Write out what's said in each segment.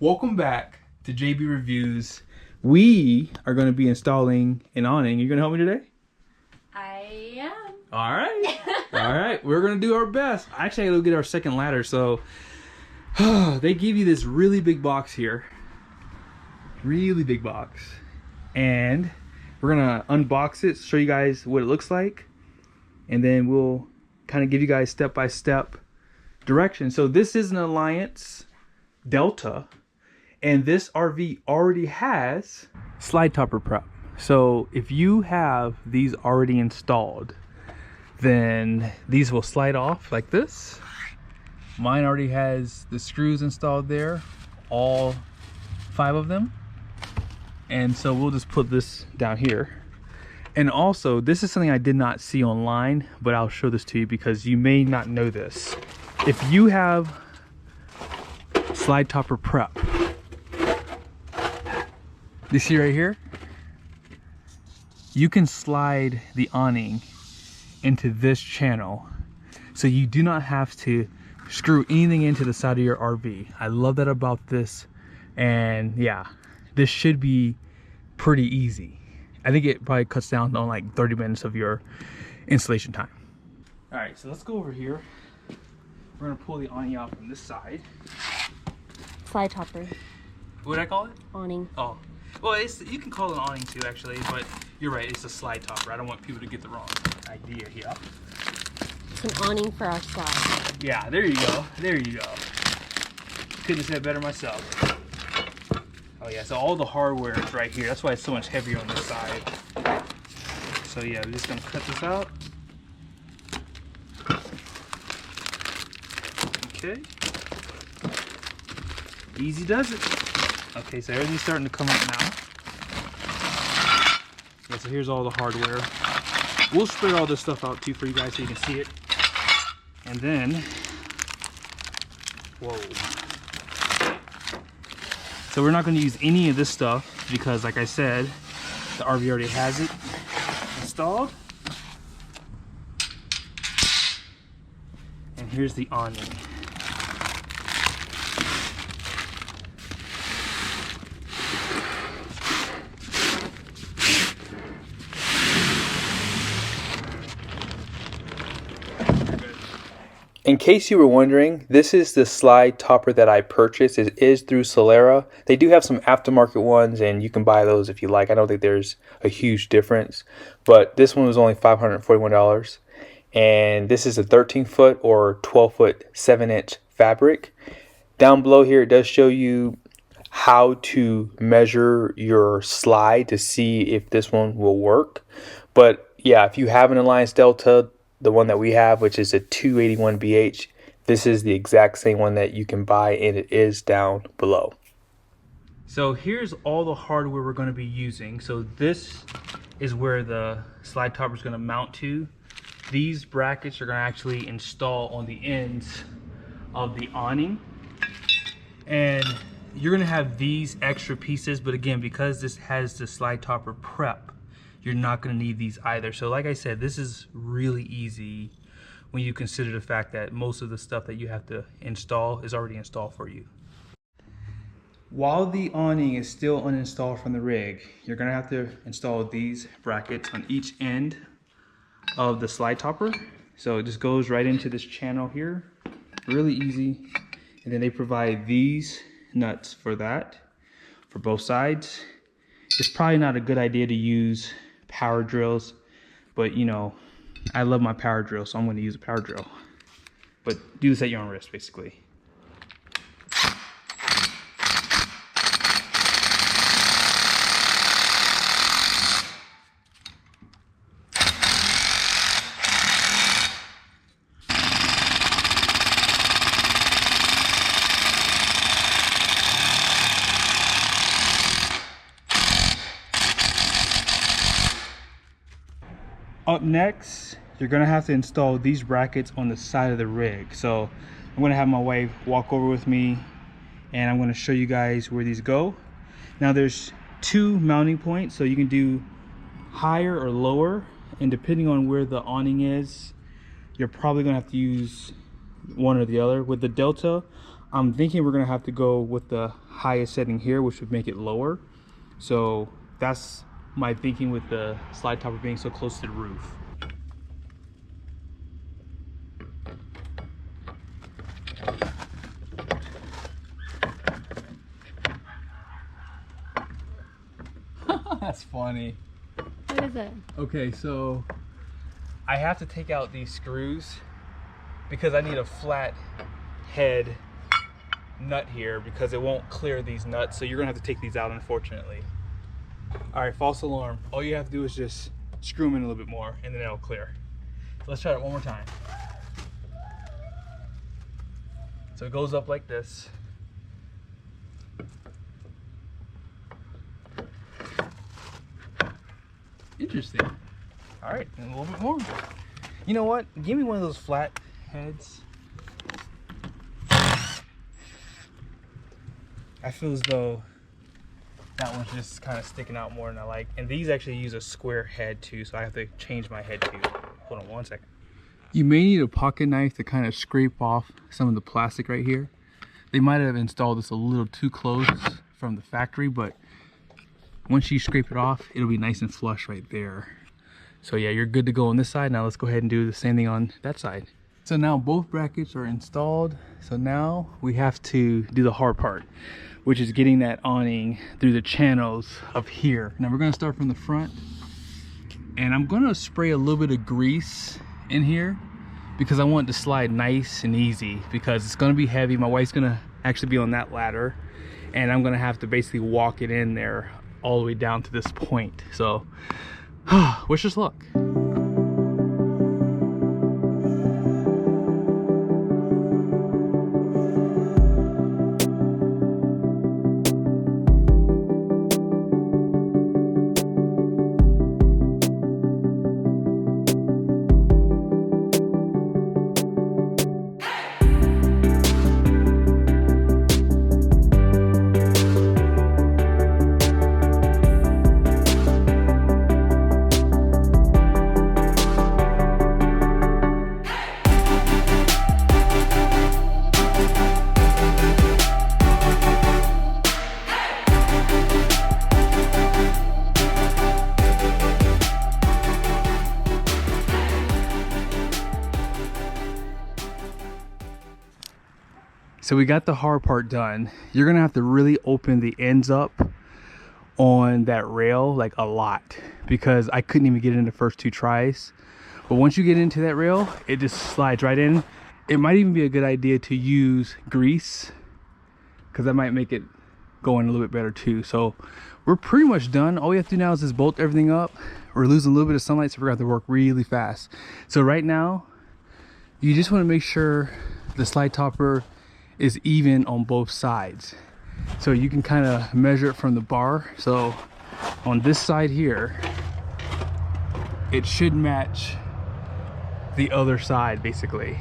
Welcome back to JB Reviews. We are going to be installing an awning. You going to help me today? I am. All right. All right. We're going to do our best. Actually, I got to get our second ladder. So they give you this really big box here. Really big box. And we're going to unbox it, show you guys what it looks like. And then we'll kind of give you guys step-by-step direction. So this is an Alliance Delta. And this RV already has slide topper prep. So if you have these already installed, then these will slide off like this. Mine already has the screws installed there, all 5 of them. And so we'll just put this down here. And also, this is something I did not see online, but I'll show this to you because you may not know this. If you have slide topper prep, you see right here, you can slide the awning into this channel, so you do not have to screw anything into the side of your RV. I love that about this, and yeah, this should be pretty easy. I think it probably cuts down on like 30 minutes of your installation time. All right, so let's go over here. We're gonna pull the awning out from this side. Slide topper. What would I call it? Awning. Oh. Well, you can call it an awning too, actually, but you're right, it's a slide topper. I don't want people to get the wrong idea here. It's an awning for our slide. Yeah, there you go. There you go. Couldn't have said it better myself. Oh yeah, so all the hardware is right here. That's why it's so much heavier on this side. So yeah, we're just gonna cut this out. Okay. Easy does it. Okay, so everything's starting to come up now. Yeah, so here's all the hardware. We'll spread all this stuff out too for you guys so you can see it. And then, whoa. So we're not going to use any of this stuff because, like I said, the RV already has it installed. And here's the awning. In case you were wondering, this is the slide topper that I purchased. It is through Solera. They do have some aftermarket ones, and you can buy those if you like. I don't think there's a huge difference, but this one was only $541. And this is a 13-foot or 12-foot 7-inch fabric. Down below here, it does show you how to measure your slide to see if this one will work. But yeah, if you have an Alliance Delta, the one that we have, which is a 281BH, this is the exact same one that you can buy, and it is down below. So here's all the hardware we're going to be using. So this is where the slide topper is going to mount to. These brackets are going to actually install on the ends of the awning, and you're going to have these extra pieces, but again, because this has the slide topper prep, you're not going to need these either. So like I said, this is really easy when you consider the fact that most of the stuff that you have to install is already installed for you. While the awning is still uninstalled from the rig, you're going to have to install these brackets on each end of the slide topper. So it just goes right into this channel here. Really easy. And then they provide these nuts for that, for both sides. It's probably not a good idea to use power drills, but you know, I love my power drill, so I'm going to use a power drill. But do this at your own risk, basically. Up next, you're gonna have to install these brackets on the side of the rig. So I'm gonna have my wife walk over with me, and I'm gonna show you guys where these go. Now there's 2 mounting points, so you can do higher or lower, and depending on where the awning is, you're probably gonna have to use one or the other. With the Delta, I'm thinking we're gonna have to go with the highest setting here, which would make it lower. So that's my thinking with the slide topper being so close to the roof. That's funny. What is it? Okay, so I have to take out these screws because I need a flat head nut here because it won't clear these nuts. So you're gonna have to take these out, unfortunately. All right, false alarm. All you have to do is just screw them in a little bit more and then it'll clear. So let's try it one more time. So it goes up like this. Interesting. All right, and a little bit more. You know what? Give me one of those flat heads. I feel as though that one's just kind of sticking out more than I like. And these actually use a square head too, so I have to change my head too. Hold on one second. You may need a pocket knife to kind of scrape off some of the plastic right here. They might have installed this a little too close from the factory, but once you scrape it off, it'll be nice and flush right there. So yeah, you're good to go on this side. Now let's go ahead and do the same thing on that side. So now both brackets are installed. So now we have to do the hard part, which is getting that awning through the channels up here. Now we're gonna start from the front, and I'm gonna spray a little bit of grease in here because I want it to slide nice and easy because it's gonna be heavy. My wife's gonna actually be on that ladder, and I'm gonna have to basically walk it in there all the way down to this point. So wish us luck. So we got the hard part done. You're gonna have to really open the ends up on that rail like a lot because I couldn't even get it in the first 2 tries. But once you get into that rail, it just slides right in. It might even be a good idea to use grease because that might make it go in a little bit better too. So we're pretty much done. All we have to do now is just bolt everything up. We're losing a little bit of sunlight, so we're gonna have to work really fast. So right now, you just wanna make sure the slide topper is even on both sides. So you can kind of measure it from the bar. So on this side here, it should match the other side basically.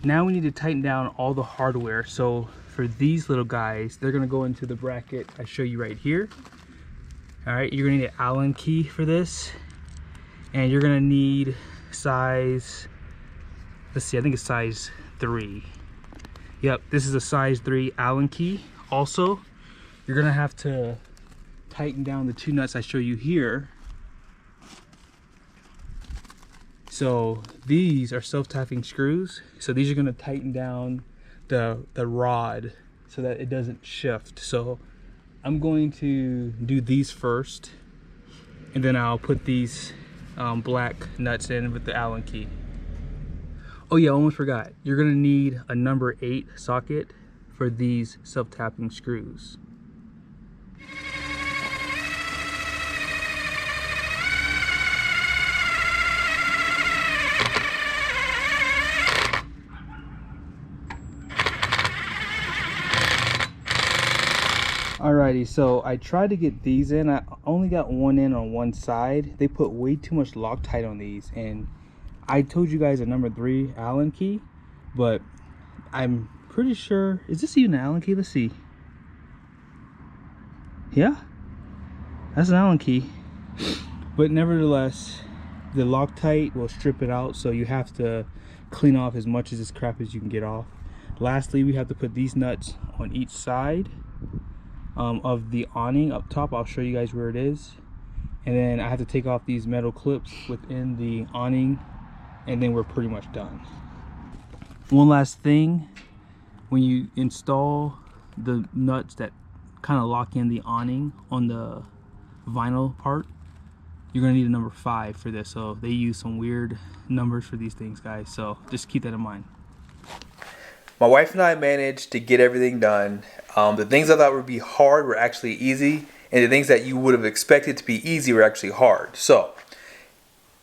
Now we need to tighten down all the hardware. So for these little guys, they're gonna go into the bracket I show you right here. All right, you're gonna need an Allen key for this. And you're gonna need size, let's see, I think it's size 3. Yep, this is a size 3 Allen key. Also, you're gonna have to tighten down the 2 nuts I show you here. So these are self-tapping screws. So these are gonna tighten down the rod so that it doesn't shift. So I'm going to do these first, and then I'll put these black nuts in with the Allen key. Oh yeah, I almost forgot. You're gonna need a number 8 socket for these self-tapping screws. Alrighty, so I tried to get these in. I only got one in on one side. They put way too much Loctite on these, and I told you guys a number 3 Allen key, but I'm pretty sure, is this even an Allen key? Let's see. Yeah, that's an Allen key. But nevertheless, the Loctite will strip it out, so you have to clean off as much of this crap as you can get off. Lastly, we have to put these nuts on each side of the awning up top. I'll show you guys where it is. And then I have to take off these metal clips within the awning, and then we're pretty much done. One last thing, when you install the nuts that kind of lock in the awning on the vinyl part, you're gonna need a number 5 for this. So they use some weird numbers for these things, guys, so just keep that in mind. My wife and I managed to get everything done. The things I thought would be hard were actually easy, and the things that you would have expected to be easy were actually hard. So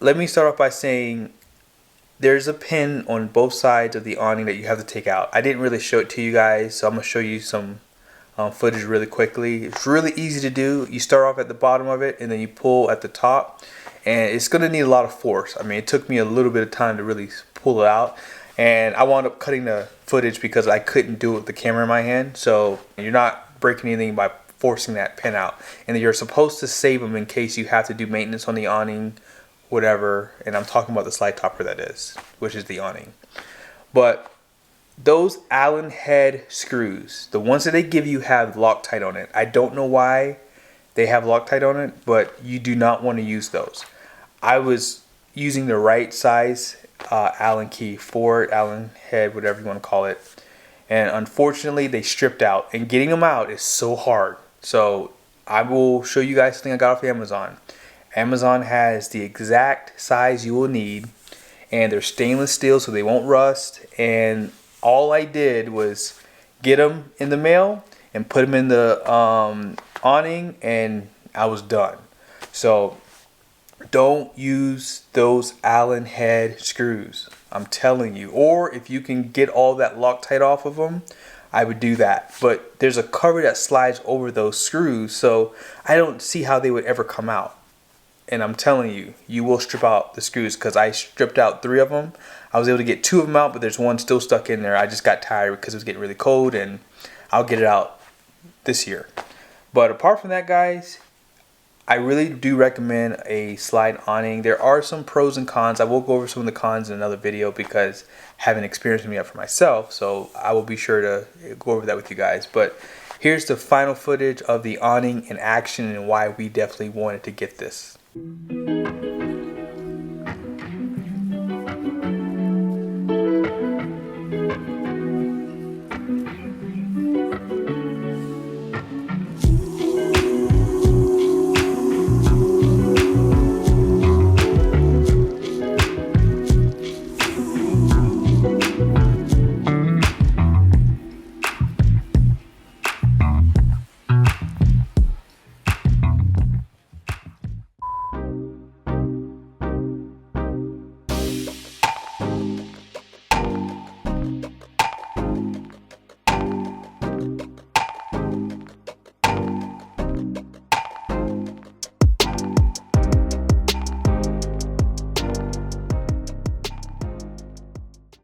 let me start off by saying there's a pin on both sides of the awning that you have to take out. I didn't really show it to you guys, so I'm going to show you some footage really quickly. It's really easy to do. You start off at the bottom of it and then you pull at the top, and it's going to need a lot of force. I mean, it took me a little bit of time to really pull it out, and I wound up cutting the footage because I couldn't do it with the camera in my hand. So you're not breaking anything by forcing that pin out, and you're supposed to save them in case you have to do maintenance on the awning, whatever. And I'm talking about the slide topper, that is, which is the awning. But those Allen head screws, the ones that they give you, have Loctite on it. I don't know why they have Loctite on it, but you do not want to use those. I was using the right size Allen key for it, Allen head, whatever you want to call it, and unfortunately they stripped out, and getting them out is so hard. So I will show you guys something I got off Amazon. Amazon has the exact size you will need, and they're stainless steel so they won't rust. And all I did was get them in the mail and put them in the awning, and I was done. So don't use those Allen head screws, I'm telling you. Or if you can get all that Loctite off of them, I would do that. But there's a cover that slides over those screws, so I don't see how they would ever come out. And I'm telling you, you will strip out the screws, because I stripped out 3 of them. I was able to get 2 of them out, but there's one still stuck in there. I just got tired because it was getting really cold, and I'll get it out this year. But apart from that, guys, I really do recommend a slide awning. There are some pros and cons. I will go over some of the cons in another video because I haven't experienced them yet for myself. So I will be sure to go over that with you guys. But here's the final footage of the awning in action and why we definitely wanted to get this.